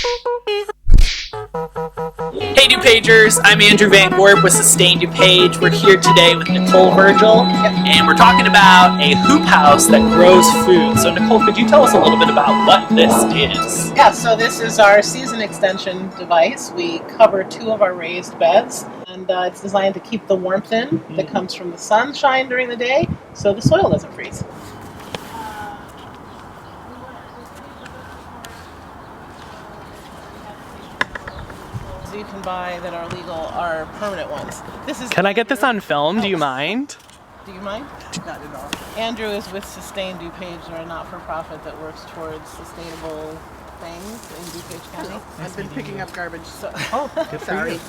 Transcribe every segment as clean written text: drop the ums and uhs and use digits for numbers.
Hey DuPagers, I'm Andrew Van Gorp with Sustain DuPage. We're here today with Nicole Virgil, and we're talking about a hoop house that grows food. So Nicole, could you tell us a little bit about what this is? Yeah, so this is our season extension device. We cover 2 of our raised beds, and it's designed to keep the warmth in that comes from the sunshine during the day, so the soil doesn't freeze. You can buy that are legal are permanent ones. This is. Can I get this on film? Do you mind? Do you mind? Not at all. Andrew is with Sustain DuPage. They're a not-for-profit that works towards sustainable things in DuPage County. I've been picking up garbage. So. Good Sorry.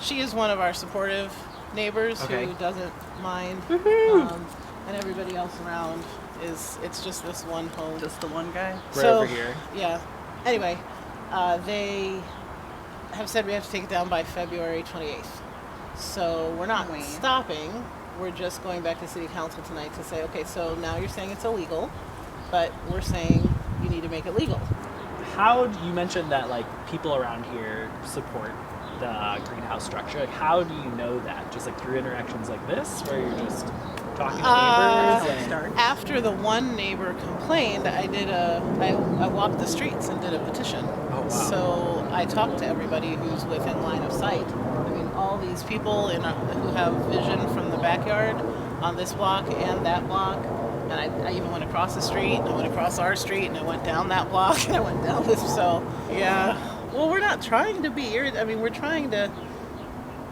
She is one of our supportive neighbors who doesn't mind, and everybody else around it's just this one home. Just the one guy? Right over here. Yeah. Anyway, they have said we have to take it down by February 28th. So we're not stopping. We're just going back to City Council tonight to say, okay, so now you're saying it's illegal, but we're saying you need to make it legal. How do you mentioned that like people around here support the greenhouse structure? Like, how do you know that? Just like through interactions like this, where you're just talking to neighbors? After the one neighbor complained, I walked the streets and did a petition. Oh, wow. So I talked to everybody who's within line of sight. I mean, all these people who have vision from the backyard on this block and that block. And I even went across the street, and I went across our street, and I went down that block, and I went down this. So, yeah. Well, we're not trying to be irritated. I mean, we're trying to.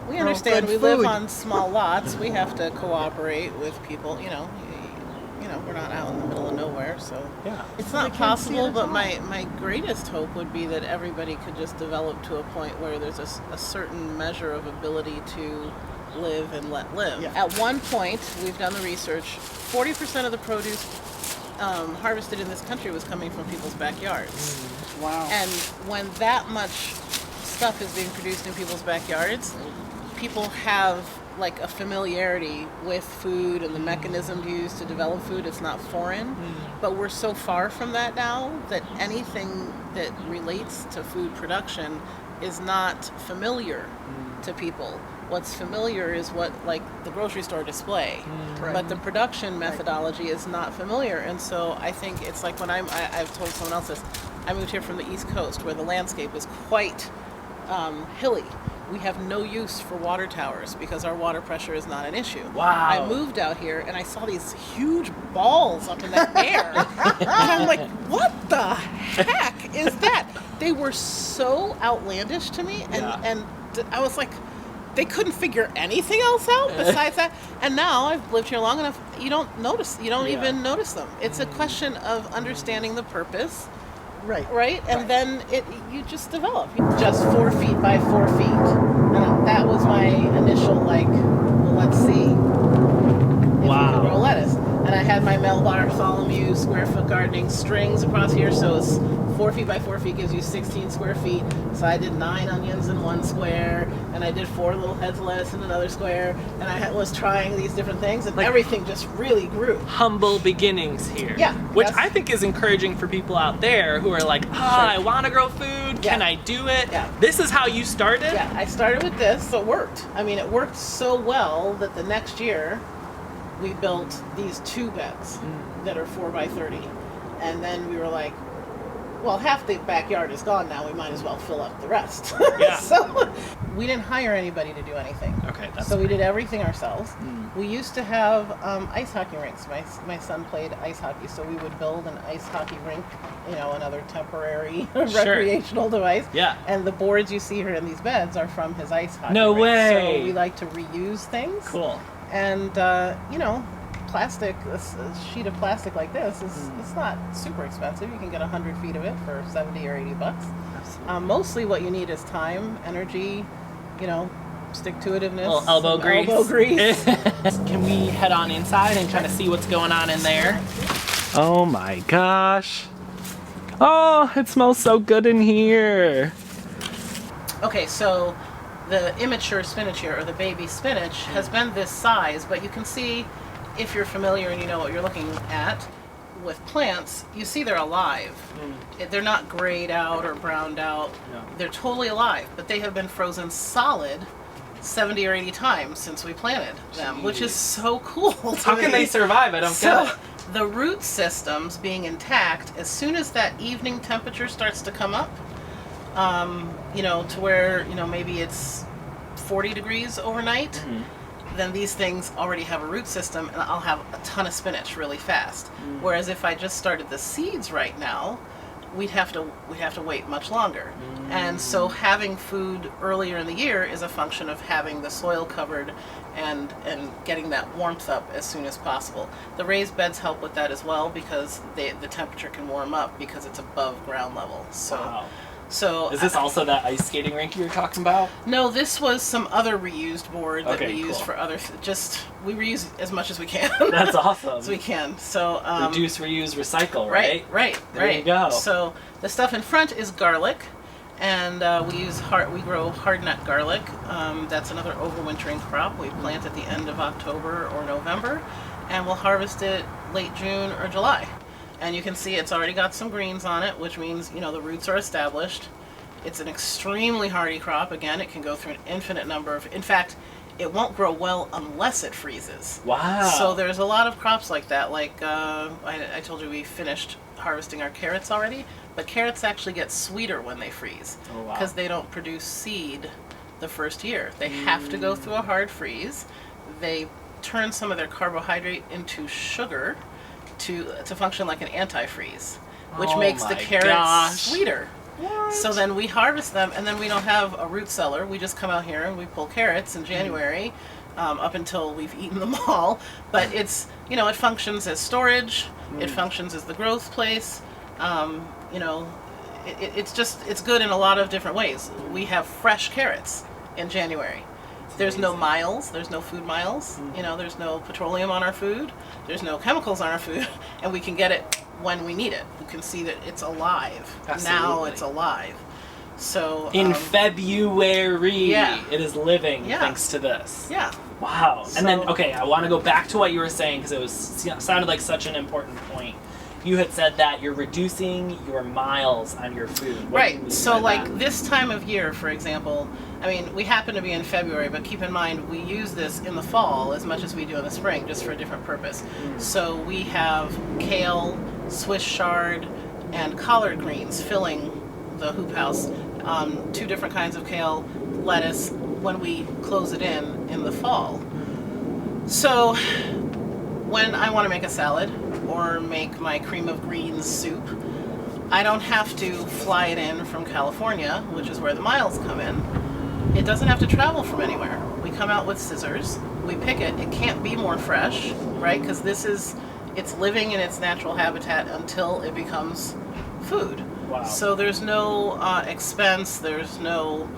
We understand we live on small lots. We have to cooperate with people. You know, we're not out in the middle of nowhere, so it's not possible. But my greatest hope would be that everybody could just develop to a point where there's a certain measure of ability to live and let live. Yeah. At one point, we've done the research. 40% of the produce harvested in this country was coming from people's backyards. Wow. And when that much stuff is being produced in people's backyards, people have like a familiarity with food and the mechanism used to develop food. It's not foreign, but we're so far from that now that anything that relates to food production is not familiar to people. What's familiar is what, like, the grocery store display, but the production methodology is not familiar. And so I think it's like when I've told someone else this, I moved here from the East Coast where the landscape is quite hilly. We have no use for water towers because our water pressure is not an issue. Wow. I moved out here and I saw these huge balls up in the air. And I'm like, what the heck is that? They were so outlandish to me. And I was like, they couldn't figure anything else out besides that. And now I've lived here long enough, you don't even notice them. It's a question of understanding the purpose. Right? And then you just develop. Just 4 feet by 4 feet. And that was my initial, like, well, let's see if we can grow lettuce. And I had my Mel Bartholomew square foot gardening strings across here, so it's 4 feet by 4 feet gives you 16 square feet. So I did 9 onions in one square, and I did 4 little heads of lettuce in another square, and I was trying these different things, and like everything just really grew. Humble beginnings here. Yeah. Which I think is encouraging for people out there who are like, I want to grow food. Can I do it? Yeah. This is how you started? Yeah, I started with this, so it worked. I mean, it worked so well that the next year, we built these 2 beds that are 4 by 30. And then we were like, well, half the backyard is gone now. We might as well fill up the rest. Yeah. So we didn't hire anybody to do anything. Okay, so we did everything ourselves. We used to have ice hockey rinks. My son played ice hockey, so we would build an ice hockey rink, another temporary recreational device. Yeah. And the boards you see here in these beds are from his ice hockey No rink. way. So we like to reuse things. Cool. And, plastic, a sheet of plastic like this it's not super expensive. You can get 100 feet of it for $70 or $80. Mostly what you need is time, energy, stick-to-itiveness. Elbow grease. grease. Can we head on inside and kind of see what's going on in there? Oh my gosh. Oh, it smells so good in here. Okay, so the immature spinach here, or the baby spinach, has been this size, but you can see, if you're familiar and you know what you're looking at, with plants, you see they're alive. They're not grayed out or browned out. No. They're totally alive, but they have been frozen solid 70 or 80 times since we planted them, which is so cool. How can they survive? I don't get it. The root systems being intact, as soon as that evening temperature starts to come up, to where, maybe it's 40 degrees overnight, then these things already have a root system, and I'll have a ton of spinach really fast. Whereas if I just started the seeds right now, we'd have to wait much longer. And so having food earlier in the year is a function of having the soil covered and getting that warmth up as soon as possible. The raised beds help with that as well, because the temperature can warm up because it's above ground level. So. Wow. So is this also that ice skating rink you were talking about? No, this was some other reused board that we used cool. for other. We reuse as much as we can. That's awesome. As we can. So reduce, reuse, recycle. Right. Right. There you go. So the stuff in front is garlic, and we grow hardnut garlic. That's another overwintering crop. We plant at the end of October or November, and we'll harvest it late June or July. And you can see it's already got some greens on it, which means, the roots are established. It's an extremely hardy crop. Again, it can go through an infinite number of... In fact, it won't grow well unless it freezes. Wow. So there's a lot of crops like that. Like, I told you we finished harvesting our carrots already, but carrots actually get sweeter when they freeze. Oh, wow. Because they don't produce seed the first year. They have to go through a hard freeze. They turn some of their carbohydrate into sugar to function like an antifreeze, which makes the carrots sweeter. What? So then we harvest them, and then we don't have a root cellar. We just come out here and we pull carrots in January, up until we've eaten them all. But it's, it functions as storage. It functions as the growth place. It's good in a lot of different ways. We have fresh carrots in January. There's no miles, there's no food miles, there's no petroleum on our food, there's no chemicals on our food, and we can get it when we need it. You can see that it's alive. Absolutely. Now it's alive. So in February, it is living Yeah. thanks to this. Yeah. Wow. And then, I want to go back to what you were saying, because it sounded like such an important point. You had said that you're reducing your miles on your food. What do you Right. mean So by like that? this time of year, for example, we happen to be in February, but keep in mind we use this in the fall as much as we do in the spring, just for a different purpose. So we have kale, Swiss chard, and collard greens filling the hoop house. 2 different kinds of kale, lettuce, when we close it in the fall. So when I want to make a salad or make my cream of greens soup, I don't have to fly it in from California, which is where the miles come in. It doesn't have to travel from anywhere. We come out with scissors, we pick it. It can't be more fresh, right? Because it's living in its natural habitat until it becomes food. Wow. So there's no expense, there's no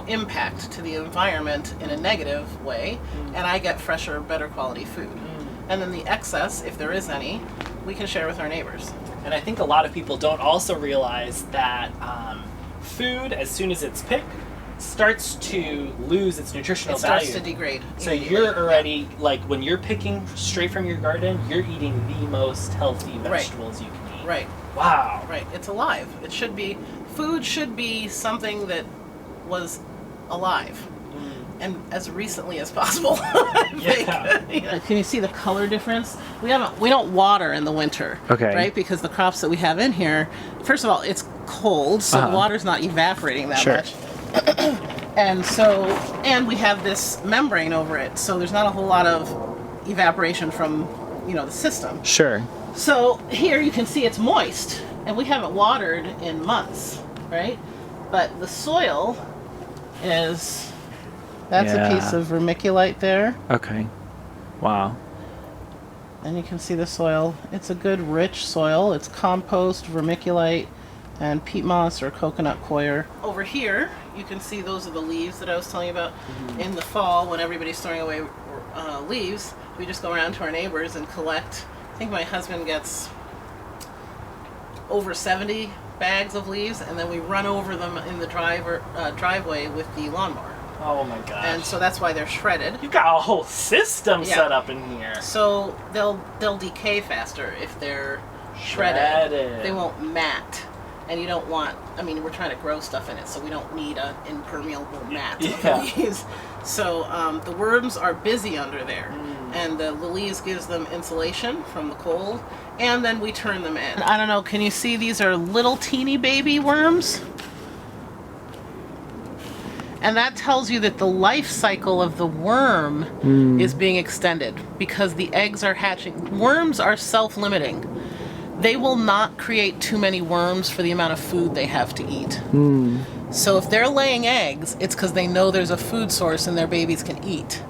impact to the environment in a negative way, and I get fresher, better quality food. And then the excess, if there is any, we can share with our neighbors. And I think a lot of people don't also realize that food, as soon as it's picked, starts to lose its nutritional It value. starts to degrade. So you're already, like, when you're picking straight from your garden, you're eating the most healthy vegetables you can eat. Right. Wow. Right. It's alive. Food should be something that was alive. And as recently as possible. I think. Yeah. Can you see the color difference? We don't water in the winter. Okay. Right? Because the crops that we have in here, first of all, it's cold, so the water's not evaporating that much. And we have this membrane over it, so there's not a whole lot of evaporation from, the system. Sure. So here you can see it's moist, and we haven't watered in months, right? But the soil is, that's a piece of vermiculite there. Okay. Wow. And you can see the soil. It's a good rich soil. It's compost, vermiculite, and peat moss or coconut coir. Over here, you can see those are the leaves that I was telling you about. In the fall, when everybody's throwing away leaves, we just go around to our neighbors and collect. I think my husband gets over 70 bags of leaves, and then we run over them in the driveway with the lawnmower. Oh my gosh. And so that's why they're shredded. You got a whole system Yeah. set up in here. So they'll decay faster if they're shredded. They won't mat. And you don't want, I mean, we're trying to grow stuff in it, so we don't need an impermeable mat of leaves. So the worms are busy under there. And the leaves gives them insulation from the cold. And then we turn them in. I don't know, can you see these are little teeny baby worms? And that tells you that the life cycle of the worm is being extended because the eggs are hatching. Worms are self-limiting. They will not create too many worms for the amount of food they have to eat. So if they're laying eggs, it's because they know there's a food source and their babies can eat.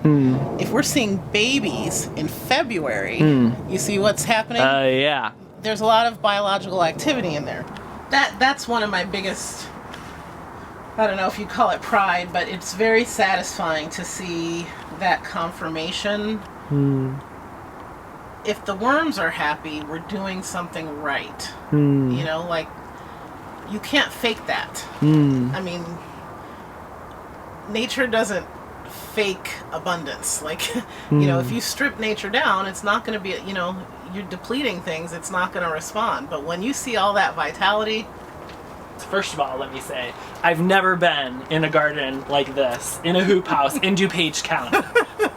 If we're seeing babies in February, you see what's happening? Yeah. There's a lot of biological activity in there. That's one of my biggest, I don't know if you call it pride, but it's very satisfying to see that confirmation. If the worms are happy, we're doing something right. You know, like, you can't fake that. I mean, nature doesn't fake abundance. Like, you know, if you strip nature down, it's not going to be, you know, you're depleting things, it's not going to respond. But when you see all that vitality... First of all, let me say, I've never been in a garden like this, in a hoop house, in DuPage County.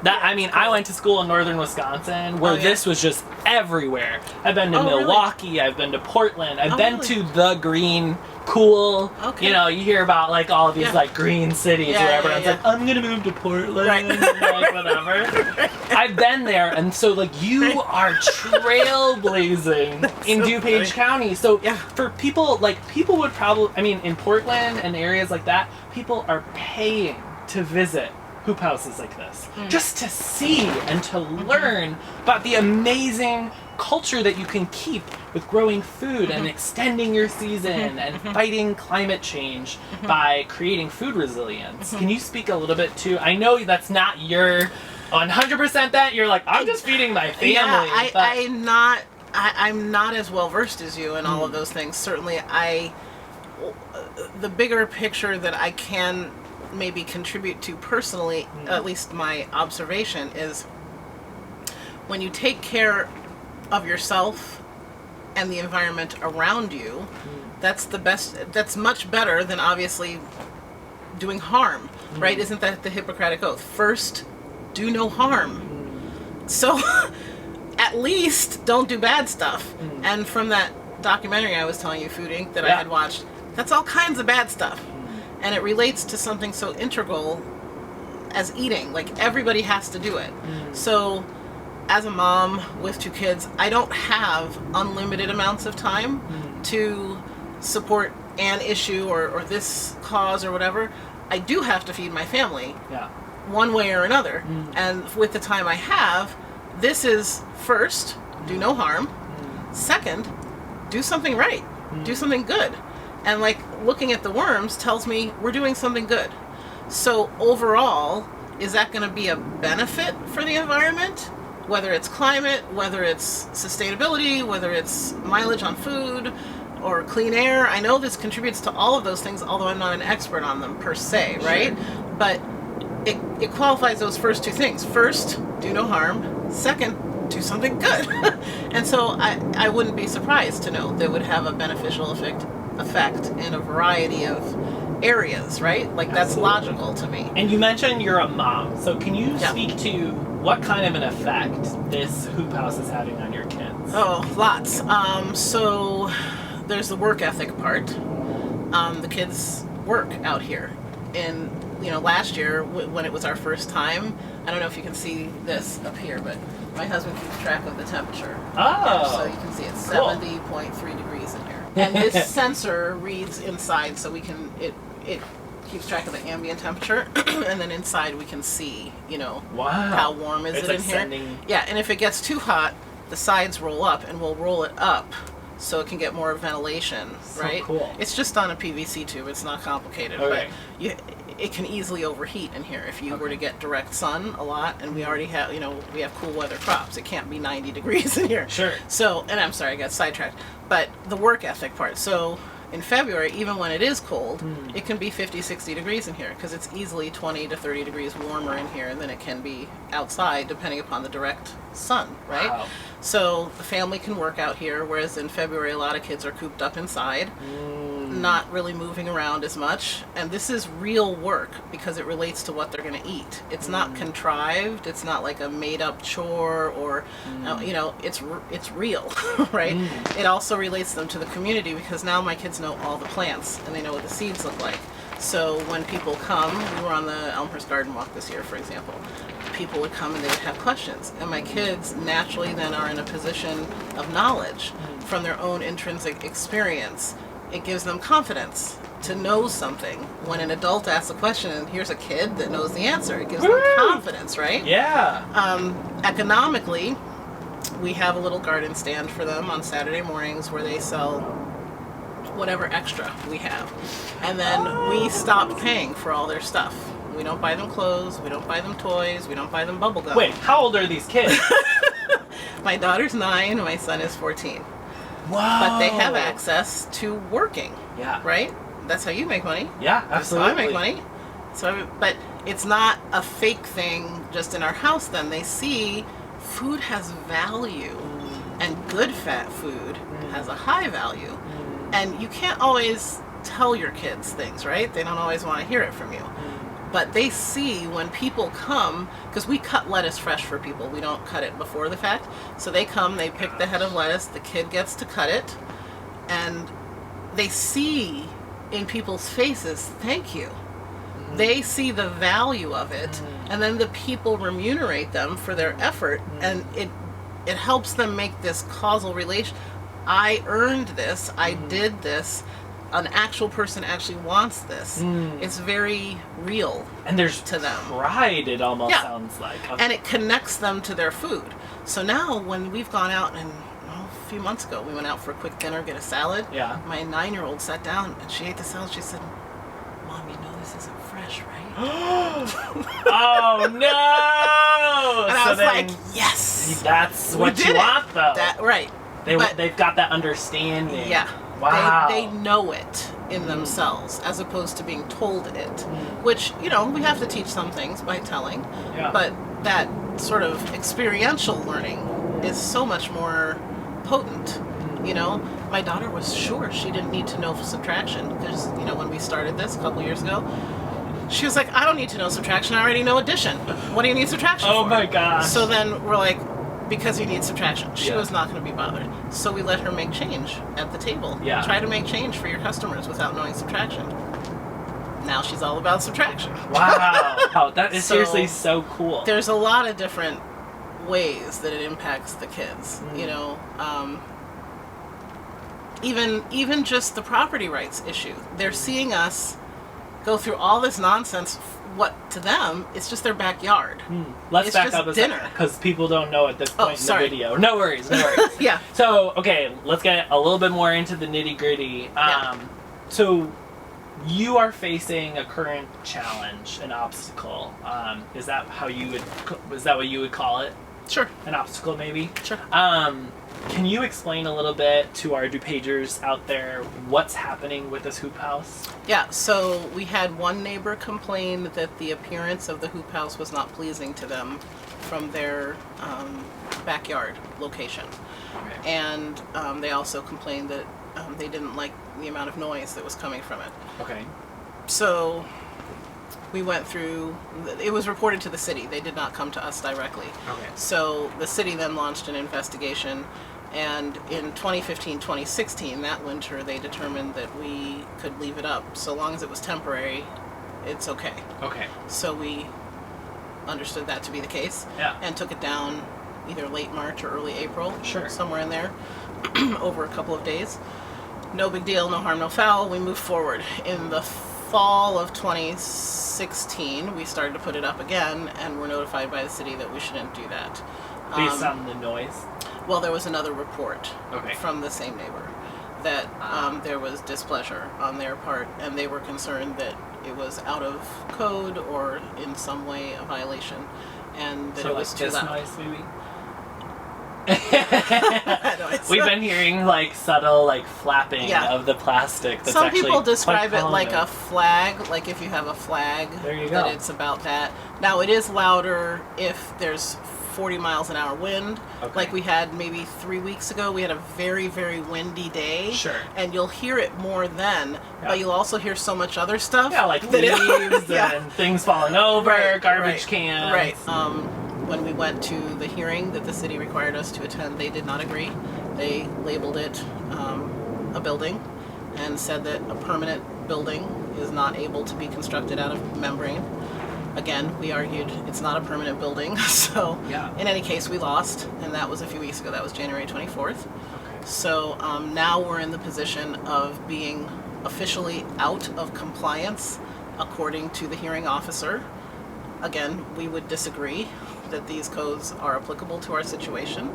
I went to school in northern Wisconsin, where this was just everywhere. I've been to Milwaukee, really? I've been to Portland, I've been to the green, cool, you know, you hear about like all of these like green cities where everyone's like, I'm gonna move to Portland, and like whatever. I've been there, and so like you are trailblazing in DuPage County. So for people, like people would probably, I mean, in Portland and areas like that, people are paying to visit hoop houses like this just to see and to learn about the amazing culture that you can keep with growing food and extending your season and fighting climate change by creating food resilience. Can you speak a little bit to, I know that's not your 100% that, you're like, I'm just feeding my family. Yeah, I'm not as well versed as you in all of those things. Certainly the bigger picture that I can maybe contribute to personally, at least my observation, is when you take care of yourself and the environment around you, that's the best, that's much better than obviously doing harm, right? Isn't that the Hippocratic Oath? First, do no harm. So at least don't do bad stuff. And from that documentary I was telling you, Food Inc., that I had watched, that's all kinds of bad stuff. And it relates to something so integral as eating. Like, everybody has to do it. So as a mom with 2 kids, I don't have unlimited amounts of time to support an issue or this cause or whatever. I do have to feed my family one way or another. And with the time I have, this is first, do no harm. Second, do something right. Do something good. And like, looking at the worms tells me we're doing something good. So overall, is that going to be a benefit for the environment? Whether it's climate, whether it's sustainability, whether it's mileage on food or clean air. I know this contributes to all of those things, although I'm not an expert on them per se, right? But it qualifies those first 2 things. First, do no harm. Second, do something good. And so I wouldn't be surprised to know that would have a beneficial effect in a variety of areas, right? Like, that's logical to me. And you mentioned you're a mom, so can you speak to what kind of an effect this hoop house is having on your kids? Oh, lots. So there's the work ethic part. The kids work out here. And, you know, last year when it was our first time, I don't know if you can see this up here, but my husband keeps track of the temperature. Oh. So you can see it's 70.3 degrees in here. And this sensor reads inside, so we can, it keeps track of the ambient temperature, and then inside we can see, you know, how warm is it in here. Yeah, and if it gets too hot, the sides roll up, and we'll roll it up so it can get more ventilation, right? Cool. It's just on a PVC tube. It's not complicated, but it can easily overheat in here if you were to get direct sun a lot, and we already have, you know, we have cool weather crops. It can't be 90 degrees in here. Sure. So, and I'm sorry, I got sidetracked. But the work ethic part. So in February, even when it is cold, it can be 50, 60 degrees in here because it's easily 20 to 30 degrees warmer in here than it can be outside, depending upon the direct sun, right? Wow. So the family can work out here, whereas in February, a lot of kids are cooped up inside, not really moving around as much. And this is real work because it relates to what they're going to eat. It's not contrived. It's not like a made-up chore or, it's real, right? It also relates them to the community because now my kids know all the plants and they know what the seeds look like. So when people come, we were on the Elmhurst Garden Walk this year, for example, people would come and they would have questions. And my kids naturally then are in a position of knowledge from their own intrinsic experience. It gives them confidence to know something. When an adult asks a question and here's a kid that knows the answer, it gives them confidence, right? Yeah. Economically, we have a little garden stand for them on Saturday mornings where they sell whatever extra we have. And then we stop paying for all their stuff. We don't buy them clothes, we don't buy them toys, we don't buy them bubble gum. Wait, how old are these kids? My daughter's 9 and my son is 14. Wow. But they have access to working. Yeah. Right? That's how you make money. Yeah, absolutely. That's how I make money. But it's not a fake thing just in our house then. They see food has value and good fat food has a high value. And you can't always tell your kids things, right? They don't always want to hear it from you. But they see when people come, because we cut lettuce fresh for people. We don't cut it before the fact. So they come, they pick the head of lettuce, the kid gets to cut it, and they see in people's faces, thank you. They see the value of it, and then the people remunerate them for their effort, and it helps them make this causal relation. I earned this, I did this, an actual person actually wants this. It's very real. And there's to them. Pride, it almost sounds like. And it connects them to their food. So now when we've gone out and a few months ago, we went out for a quick dinner, get a salad. Yeah. My 9-year-old sat down and she ate the salad. She said, Mom, you know this isn't fresh, right? Oh, no! And I was like, yes! That's what you want, though. Right. They've got that understanding. Yeah. Wow. They know it in themselves as opposed to being told it, which, we have to teach some things by telling, but that sort of experiential learning is so much more potent. My daughter was sure she didn't need to know subtraction because, when we started this a couple years ago, she was like, I don't need to know subtraction, I already know addition. What do you need subtraction for? Oh my gosh. So then we're like, because you need subtraction. She was not going to be bothered. So we let her make change at the table. Yeah. Try to make change for your customers without knowing subtraction. Now she's all about subtraction. Wow. That is seriously so cool. There's a lot of different ways that it impacts the kids. Even just the property rights issue. They're seeing us go through all this nonsense. What to them, it's just their backyard. Let's it's back just up a dinner because people don't know at this point in the video. No worries. Yeah. So, okay, let's get a little bit more into the nitty gritty. So, you are facing a current challenge, an obstacle. Is that what you would call it? Sure. An obstacle, maybe? Sure. Can you explain a little bit to our DuPagers out there what's happening with this hoop house? Yeah, so we had one neighbor complain that the appearance of the hoop house was not pleasing to them from their backyard location. Okay. And they also complained that they didn't like the amount of noise that was coming from it. Okay. So we went through, it was reported to the city. They did not come to us directly. Okay. So the city then launched an investigation, and in 2015-2016, that winter, they determined that we could leave it up. So long as it was temporary, it's okay. Okay. So we understood that to be the case. Yeah. And took it down either late March or early April. Sure. Somewhere in there, over a couple of days. No big deal, no harm, no foul. We moved forward. In the fall of 2016, we started to put it up again, and were notified by the city that we shouldn't do that. Based on the noise? Well, there was another report Okay. from the same neighbor that there was displeasure on their part, and they were concerned that it was out of code or in some way a violation, and that So it was like too this loud. noise, maybe? We've been hearing like subtle like flapping of the plastic. That's Some actually people describe quite it like common. a flag, like if you have a flag, There you that go. it's about that. Now it is louder if there's 40 miles an hour wind. Okay. Like we had maybe 3 weeks ago, we had a very, very windy day. Sure. And you'll hear it more then, Yeah. but you'll also hear so much other stuff. Yeah, like that leaves yeah. and things falling over, Right, garbage right, cans. Right. When we went to the hearing that the city required us to attend, they did not agree. They labeled it a building and said that a permanent building is not able to be constructed out of membrane. Again, we argued it's not a permanent building, so Yeah. in any case, we lost, and that was a few weeks ago. That was January 24th. Okay. So now we're in the position of being officially out of compliance according to the hearing officer. Again, we would disagree that these codes are applicable to our situation.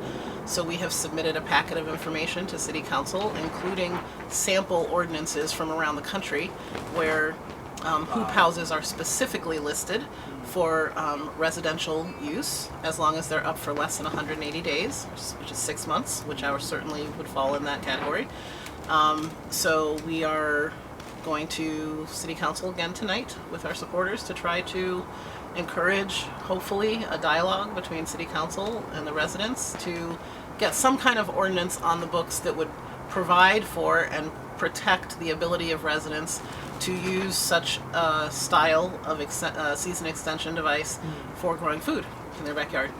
So we have submitted a packet of information to City Council, including sample ordinances from around the country where hoop houses are specifically listed for residential use, as long as they're up for less than 180 days, which is 6 months, which ours certainly would fall in that category. So we are going to City Council again tonight with our supporters to try to encourage, hopefully, a dialogue between City Council and the residents to get some kind of ordinance on the books that would provide for and protect the ability of residents to use such a style of season extension device for growing food in their backyard.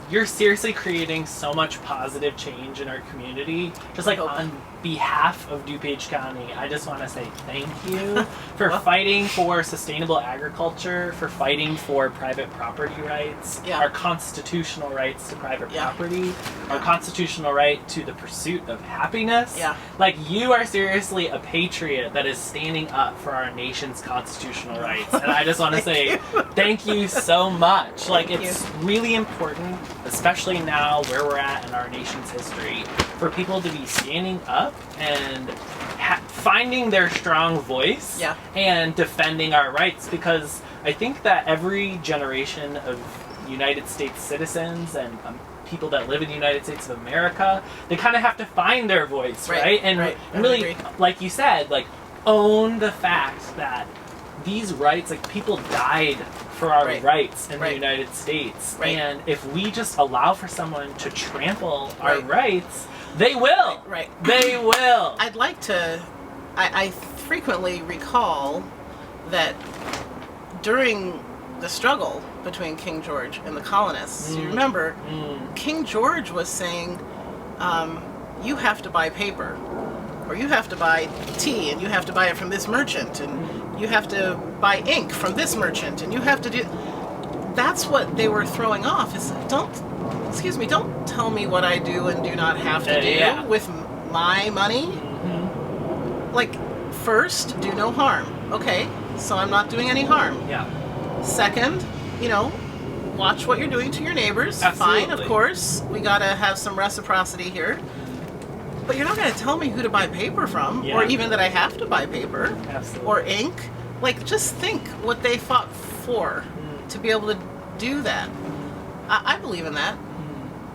You're seriously creating so much positive change in our community. Just like on behalf of DuPage County, I just want to say thank you for fighting for sustainable agriculture, for fighting for private property rights, our constitutional rights to private property, our constitutional right to the pursuit of happiness. Like, you are seriously a patriot that is standing up for our nation's constitutional rights. And I just want to say thank you so much. Like, it's really important, especially now where we're at in our nation's history, for people to be standing up and finding their strong voice and defending our rights, because I think that every generation of United States citizens and people that live in the United States of America, they kind of have to find their voice, right? And really, like you said, like, own the fact that these rights, like, people died for our rights in the United States. And if we just allow for someone to trample our rights, they will. They will. I'd like to, I frequently recall that during the struggle between King George and the colonists, you remember, King George was saying, you have to buy paper, or you have to buy tea, and you have to buy it from this merchant, and you have to buy ink from this merchant, and you have to do... That's what they were throwing off, is don't tell me what I do and do not have to do with my money. Like, first, do no harm. Okay, so I'm not doing any harm. Second, watch what you're doing to your neighbors. Fine, of course. We gotta have some reciprocity here. But you're not going to tell me who to buy paper from, or even that I have to buy paper, or ink. Like, just think what they fought for to be able to do that. I believe in that.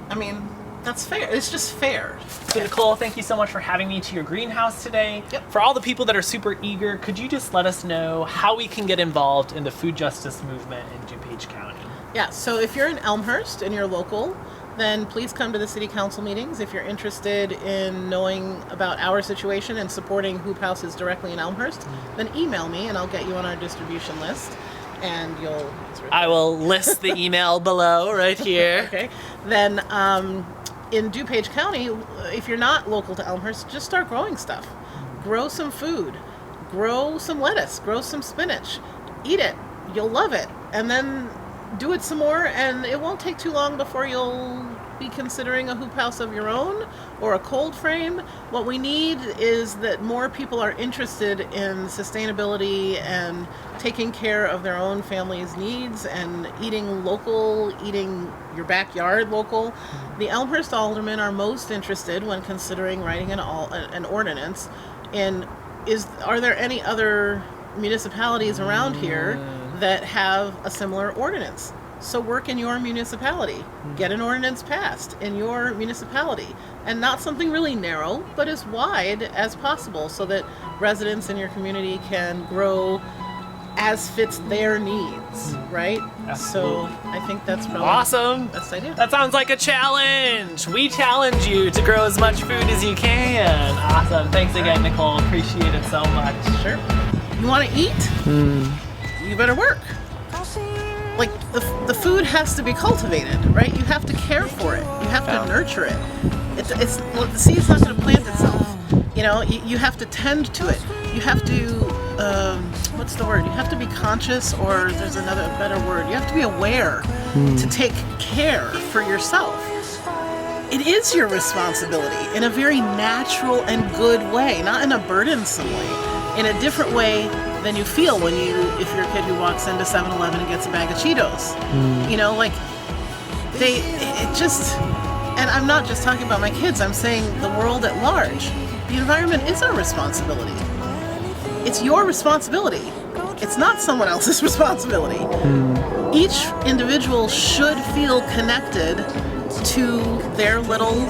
I mean, that's fair. It's just fair. So Nicole, thank you so much for having me to your greenhouse today. For all the people that are super eager, could you just let us know how we can get involved in the food justice movement in DuPage County? Yeah, so if you're in Elmhurst and you're local, then please come to the City Council meetings. If you're interested in knowing about our situation and supporting hoop houses directly in Elmhurst, then email me and I'll get you on our distribution list. And you'll... I will list the email below right here. Okay. Then in DuPage County, if you're not local to Elmhurst, just start growing stuff. Grow some food. Grow some lettuce. Grow some spinach. Eat it. You'll love it. And then do it some more, and it won't take too long before you'll be considering a hoop house of your own or a cold frame. What we need is that more people are interested in sustainability and taking care of their own family's needs and eating local, eating your backyard local. The Elmhurst aldermen are most interested when considering writing an ordinance in, are there any other municipalities around here that have a similar ordinance? So work in your municipality. Get an ordinance passed in your municipality. And not something really narrow, but as wide as possible so that residents in your community can grow as fits their needs, right? Absolutely. So I think that's probably Awesome. the best idea. That sounds like a challenge. We challenge you to grow as much food as you can. Awesome. Thanks again, Nicole. Appreciate it so much. Sure. You want to eat? You better work. Like the food has to be cultivated, right? You have to care for it. You have to nurture it. Well, the seed's not going to plant itself. You know, you have to tend to it. You have to what's the word? You have to be conscious, or there's another better word. You have to be aware to take care for yourself. It is your responsibility in a very natural and good way, not in a burdensome way, in a different way than you feel if you're a kid who walks into 7-Eleven and gets a bag of Cheetos. You know, like and I'm not just talking about my kids, I'm saying the world at large. The environment is our responsibility. It's your responsibility. It's not someone else's responsibility. Each individual should feel connected to their little,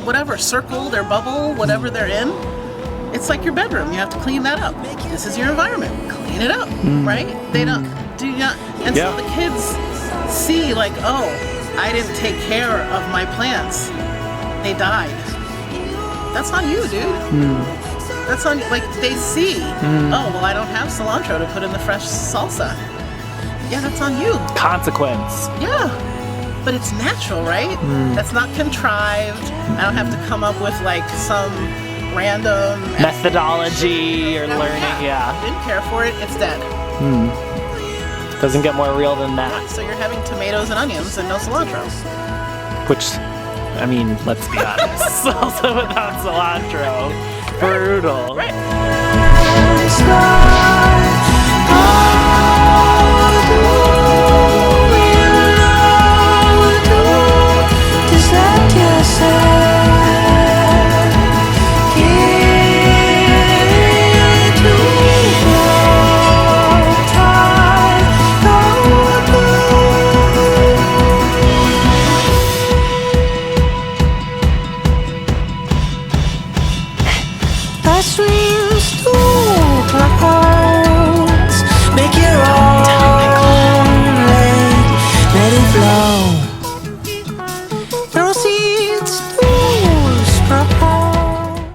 whatever, circle, their bubble, whatever they're in. It's like your bedroom. You have to clean that up. This is your environment. Clean it up, right? They don't do not. And so the kids see like, oh, I didn't take care of my plants. They died. That's on you, dude. That's on you. Like, they see, oh, well, I don't have cilantro to put in the fresh salsa. Yeah, that's on you. Consequence. Yeah. But it's natural, right? That's not contrived. I don't have to come up with, like, some random methodology or learning. Didn't care for it. It's dead. Doesn't get more real than that. So you're having tomatoes and onions and no cilantro. Which, I mean, let's be honest, salsa without cilantro, brutal.